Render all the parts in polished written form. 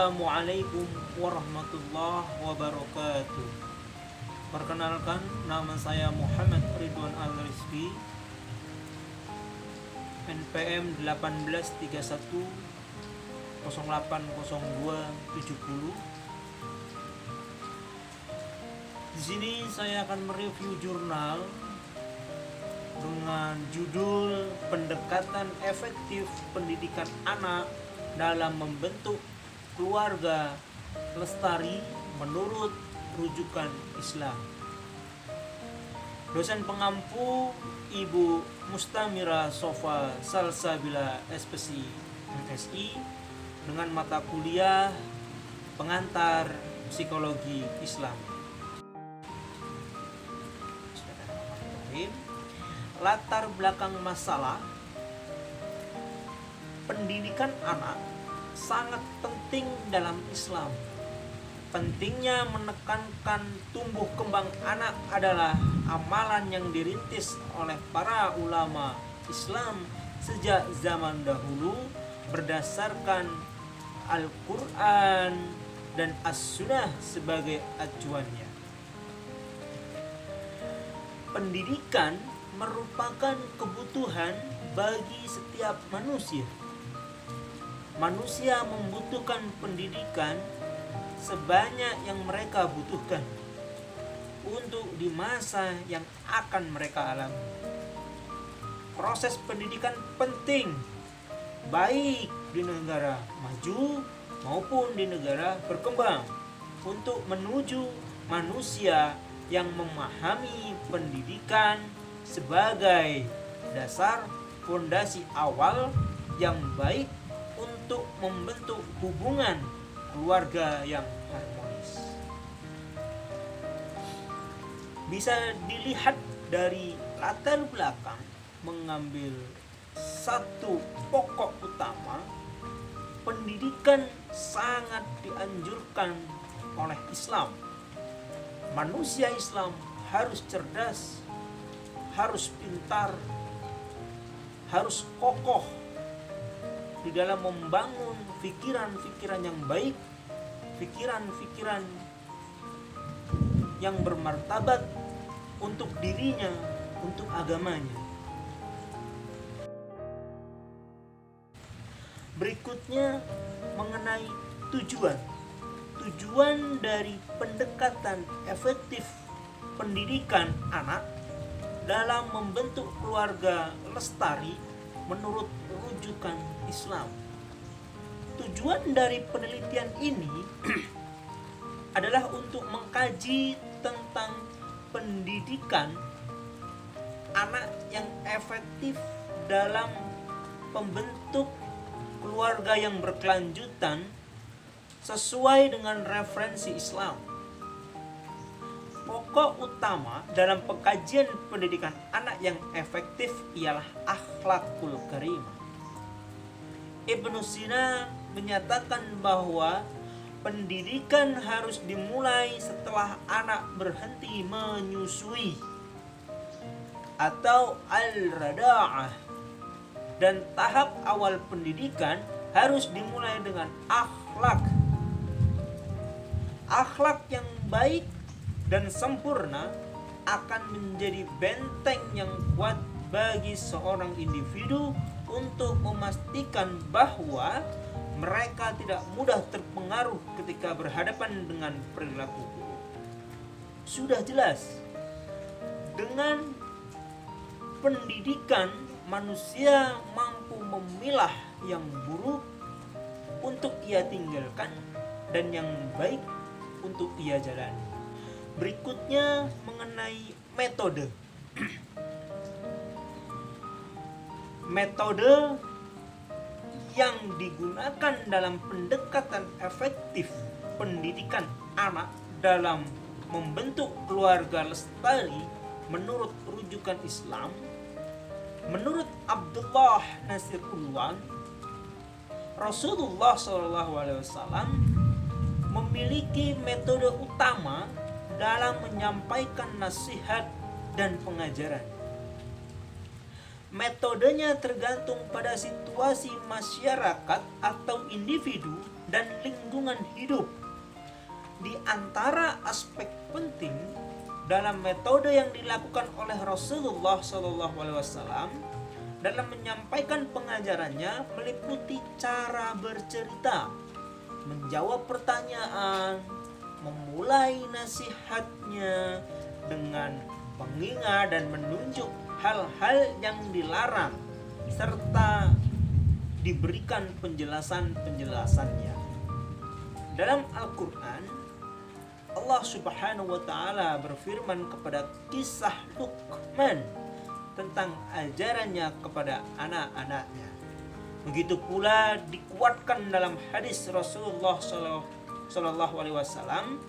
Assalamualaikum warahmatullahi wabarakatuh. Perkenalkan, nama saya Muhammad Ridwan Al-Rizki, NPM 1831 080270. Di sini saya akan mereview jurnal dengan judul Pendekatan Efektif Pendidikan Anak dalam Membentuk Keluarga Lestari menurut rujukan Islam. Dosen pengampu Ibu Mustamira Sofa Salsabila SPSI MSI dengan mata kuliah pengantar psikologi Islam. Latar belakang masalah pendidikan anak sangat penting dalam Islam. Pentingnya menekankan tumbuh kembang anak adalah amalan yang dirintis oleh para ulama Islam sejak zaman dahulu berdasarkan Al-Quran dan As-Sunnah sebagai acuannya. Pendidikan merupakan kebutuhan bagi setiap manusia. Manusia membutuhkan pendidikan sebanyak yang mereka butuhkan untuk di masa yang akan mereka alami. Proses pendidikan penting baik di negara maju maupun di negara berkembang untuk menuju manusia yang memahami pendidikan sebagai dasar fondasi awal yang baik untuk membentuk hubungan keluarga yang harmonis. Bisa dilihat dari latar belakang mengambil satu pokok utama, pendidikan sangat dianjurkan oleh Islam. Manusia Islam harus cerdas, harus pintar, harus kokoh di dalam membangun pikiran-pikiran yang baik, pikiran-pikiran yang bermartabat untuk dirinya, untuk agamanya. Berikutnya mengenai tujuan dari pendekatan efektif pendidikan anak dalam membentuk keluarga lestari menurut rujukan Islam. Tujuan dari penelitian ini adalah untuk mengkaji tentang pendidikan anak yang efektif dalam pembentuk keluarga yang berkelanjutan sesuai dengan referensi Islam. Pokok utama dalam pengkajian pendidikan anak yang efektif ialah akhlakul karimah. Ibnu Sina menyatakan bahwa pendidikan harus dimulai setelah anak berhenti menyusui atau al-rada'ah, dan tahap awal pendidikan harus dimulai dengan akhlak. Akhlak yang baik dan sempurna akan menjadi benteng yang kuat bagi seorang individu untuk memastikan bahwa mereka tidak mudah terpengaruh ketika berhadapan dengan perilaku buruk. Sudah jelas, dengan pendidikan manusia mampu memilah yang buruk untuk ia tinggalkan dan yang baik untuk ia jalani. Berikutnya mengenai metode. Metode yang digunakan dalam pendekatan efektif pendidikan anak dalam membentuk keluarga lestari menurut rujukan Islam. Menurut Abdullah Nasir Ulwan, Rasulullah SAW memiliki metode utama dalam menyampaikan nasihat dan pengajaran. Metodenya tergantung pada situasi masyarakat atau individu dan lingkungan hidup. Di antara aspek penting dalam metode yang dilakukan oleh Rasulullah SAW dalam menyampaikan pengajarannya meliputi cara bercerita, menjawab pertanyaan, memulai nasihatnya dengan mengingat dan menunjuk hal-hal yang dilarang serta diberikan penjelasan-penjelasannya. Dalam Al-Quran, Allah Subhanahu wa Ta'ala berfirman kepada kisah Luqman tentang ajarannya kepada anak-anaknya. Begitu pula dikuatkan dalam hadis Rasulullah Sallallahu Alaihi Wasallam,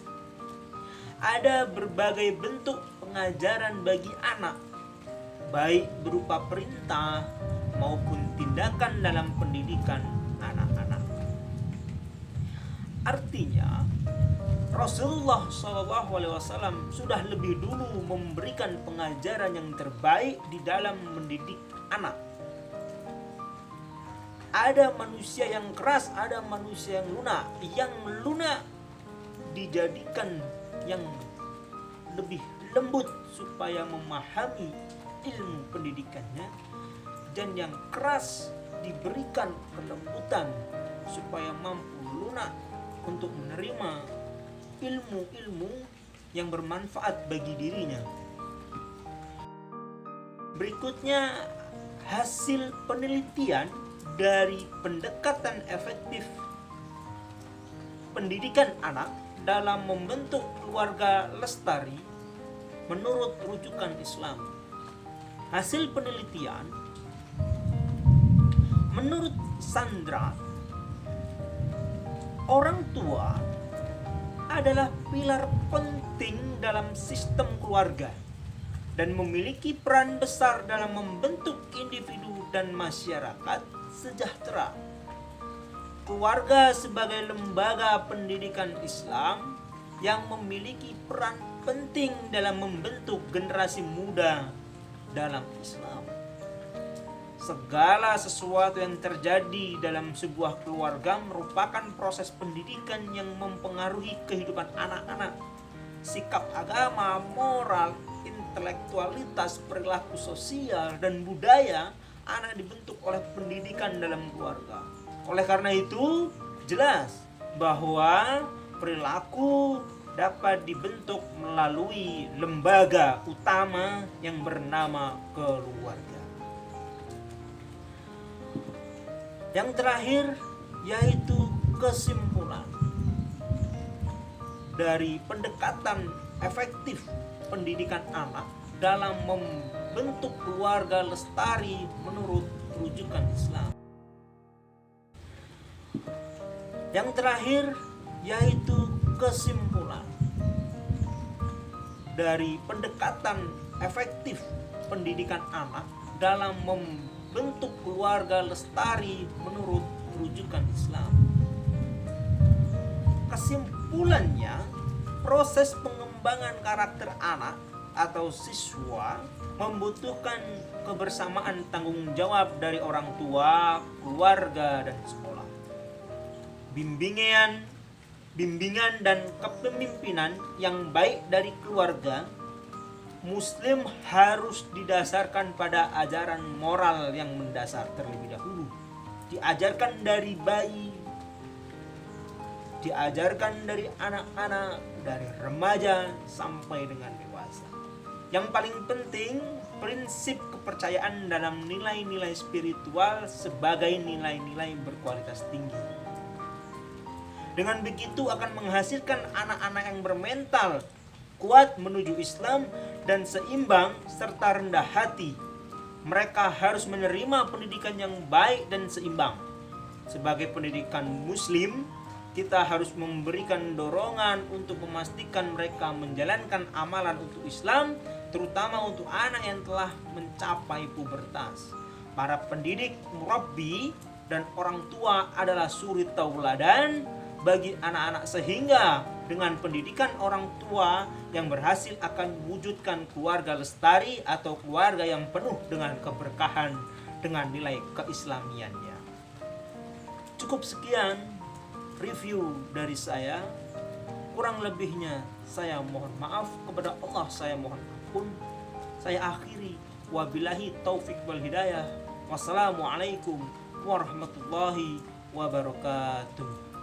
ada berbagai bentuk pengajaran bagi anak, baik berupa perintah maupun tindakan dalam pendidikan anak-anak. Artinya, Rasulullah SAW sudah lebih dulu memberikan pengajaran yang terbaik di dalam mendidik anak. Ada manusia yang keras, ada manusia yang lunak. Yang lunak dijadikan yang lebih lembut supaya memahami ilmu pendidikannya, dan yang keras diberikan kelembutan supaya mampu lunak untuk menerima ilmu-ilmu yang bermanfaat bagi dirinya. Berikutnya, hasil penelitian dari pendekatan efektif pendidikan anak dalam membentuk keluarga lestari menurut rujukan Islam. Hasil penelitian menurut Sandra, orang tua adalah pilar penting dalam sistem keluarga dan memiliki peran besar dalam membentuk individu dan masyarakat sejahtera. Keluarga sebagai lembaga pendidikan Islam yang memiliki peran penting dalam membentuk generasi muda dalam Islam. Segala sesuatu yang terjadi dalam sebuah keluarga merupakan proses pendidikan yang mempengaruhi kehidupan anak-anak. Sikap agama, moral, intelektualitas, perilaku sosial, dan budaya anak dibentuk oleh pendidikan dalam keluarga. Oleh karena itu, jelas bahwa perilaku dapat dibentuk melalui lembaga utama yang bernama keluarga. Yang terakhir yaitu kesimpulan dari pendekatan efektif pendidikan anak dalam membentuk keluarga lestari menurut rujukan Islam. Yang terakhir yaitu kesimpulan dari pendekatan efektif pendidikan anak dalam membentuk keluarga lestari menurut rujukan Islam. Kesimpulannya, proses pengembangan karakter anak atau siswa membutuhkan kebersamaan tanggung jawab dari orang tua, keluarga, dan sekolah. Bimbingan dan kepemimpinan yang baik dari keluarga Muslim harus didasarkan pada ajaran moral yang mendasar terlebih dahulu. Diajarkan dari bayi, diajarkan dari anak-anak, dari remaja sampai dengan dewasa. Yang paling penting, prinsip kepercayaan dalam nilai-nilai spiritual sebagai nilai-nilai berkualitas tinggi. Dengan begitu akan menghasilkan anak-anak yang bermental kuat menuju Islam dan seimbang serta rendah hati. Mereka harus menerima pendidikan yang baik dan seimbang. Sebagai pendidikan Muslim, kita harus memberikan dorongan untuk memastikan mereka menjalankan amalan untuk Islam, terutama untuk anak yang telah mencapai pubertas. Para pendidik, murabbi, dan orang tua adalah suri tauladan bagi anak-anak, sehingga dengan pendidikan orang tua yang berhasil akan mewujudkan keluarga lestari atau keluarga yang penuh dengan keberkahan dengan nilai keislamiannya. Cukup sekian. review dari saya. Kurang lebihnya saya mohon maaf, kepada Allah saya mohon ampun. Saya akhiri, wabillahi taufik wal hidayah. Wassalamualaikum warahmatullahi wabarakatuh.